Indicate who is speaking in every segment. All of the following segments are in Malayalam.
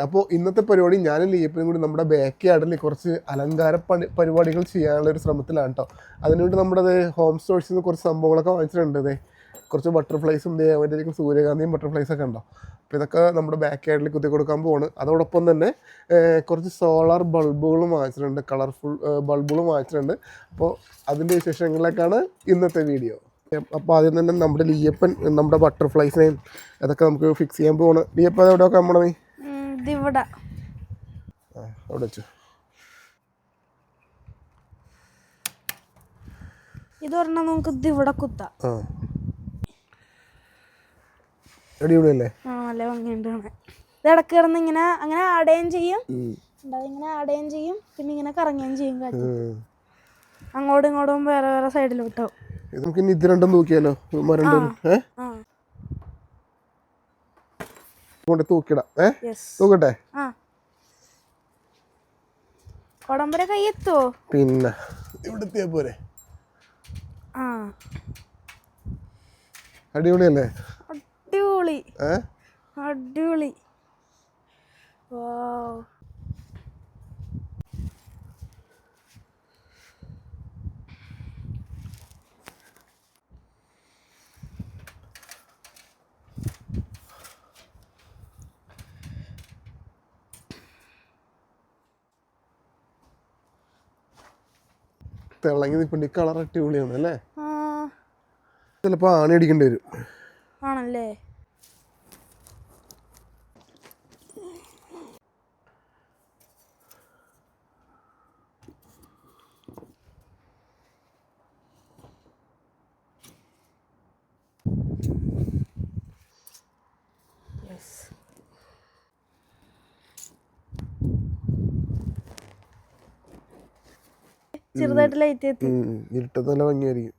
Speaker 1: അപ്പോൾ ഇന്നത്തെ പരിപാടി ഞാനും ലീപ്പനും കൂടി നമ്മുടെ ബാക്ക് യാർഡിൽ കുറച്ച് അലങ്കാര പരിപാടികൾ ചെയ്യാനുള്ള ഒരു ശ്രമത്തിലാണ് കേട്ടോ. അതിനുവേണ്ടി നമ്മുടെ ഹോം സ്റ്റോഴ്സിൽ നിന്ന് കുറച്ച് സംഭവങ്ങളൊക്കെ വാങ്ങിച്ചിട്ടുണ്ട്. കുറച്ച് ബട്ടർഫ്ലൈസും അതിൻ്റെ സൂര്യകാന്തിയും ബട്ടർഫ്ലൈസൊക്കെ ഉണ്ടോ. അപ്പോൾ ഇതൊക്കെ നമ്മുടെ ബാക്ക് യാർഡിൽ കുത്തി കൊടുക്കാൻ പോവാണ്. അതോടൊപ്പം തന്നെ കുറച്ച് സോളാർ ബൾബുകളും വാങ്ങിച്ചിട്ടുണ്ട്, കളർഫുൾ ബൾബുകളും വാങ്ങിച്ചിട്ടുണ്ട്. അപ്പോൾ അതിൻ്റെ വിശേഷങ്ങളിലേക്കാണ് ഇന്നത്തെ വീഡിയോ. അപ്പോൾ ആദ്യം തന്നെ നമ്മുടെ ലീയപ്പൻ നമ്മുടെ ബട്ടർഫ്ലൈസിനെയും അതൊക്കെ നമുക്ക് ഫിക്സ് ചെയ്യാൻ പോവാണ്. ലീയപ്പൻ എവിടെയൊക്കെ നമ്മുടെ അവിടെ വെച്ചു.
Speaker 2: ഇത് പറഞ്ഞാൽ നമുക്ക് ഇത് ഇവിടെ കുത്താം.
Speaker 1: അടിപൊളിയല്ലേ?
Speaker 2: നല്ല ഭംഗിയുണ്ട്. ഇത് ഇടക്ക് കിടന്ന് ഇങ്ങനെ അങ്ങനെ ആടുകയും ചെയ്യും, ഇങ്ങനെ ആടുകയും ചെയ്യും, പിന്നെ ഇങ്ങനെ കറങ്ങുകയും ചെയ്യും. അങ്ങോട്ടും ഇങ്ങോട്ടും വേറെ വേറെ സൈഡിൽ വിട്ടാവും.
Speaker 1: നമുക്ക് ഇനി ഇത് രണ്ടും നോക്കിയാലോ? കൊണ്ട് തൂക്കിടാം. തൂക്കട്ടെ?
Speaker 2: കൊടമ്പര കയ്യെത്തോ?
Speaker 1: പിന്നെ ഇവിടെ എത്തിയാ പോരെ? അടിപൊളിയല്ലേ?
Speaker 2: അടിപൊളി അടിപൊളി.
Speaker 1: തിളങ്ങി നിൽപ്പുണ്ട്. ഈ കളർ അടിപൊളിയാണ് അല്ലേ? ചിലപ്പോൾ ആണി അടിക്കേണ്ടി വരും.
Speaker 2: ആണല്ലേ? ചെറുതായിട്ട് ലൈറ്റ് എത്തി.
Speaker 1: ഇരുട്ടത്ത് നല്ല ഭംഗിയായിരിക്കും.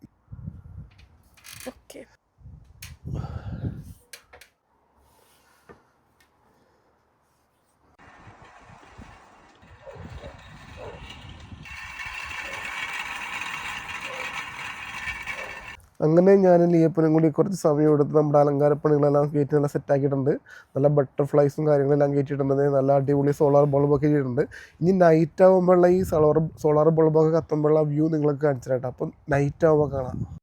Speaker 1: അങ്ങനെ ഞാനും ലീയപ്പനും കൂടി കുറച്ച് സമയം എടുത്ത് നമ്മുടെ അലങ്കാരപ്പണികളെല്ലാം കയറ്റി നല്ല സെറ്റാക്കിയിട്ടുണ്ട്. നല്ല ബട്ടർഫ്ലൈസും കാര്യങ്ങളെല്ലാം കയറ്റിയിട്ടുണ്ട്. നല്ല അടിപൊളി സോളാർ ബൾബൊക്കെ ചെയ്തിട്ടുണ്ട്. ഇനി നൈറ്റ് ആകുമ്പോഴുള്ള ഈ സോളാർ ബൾബൊക്കെ കത്തുമ്പോഴുള്ള വ്യൂ നിങ്ങൾക്ക് കാണിച്ചു തരാം. അപ്പം നൈറ്റ് ആകുമ്പോൾ കാണാം.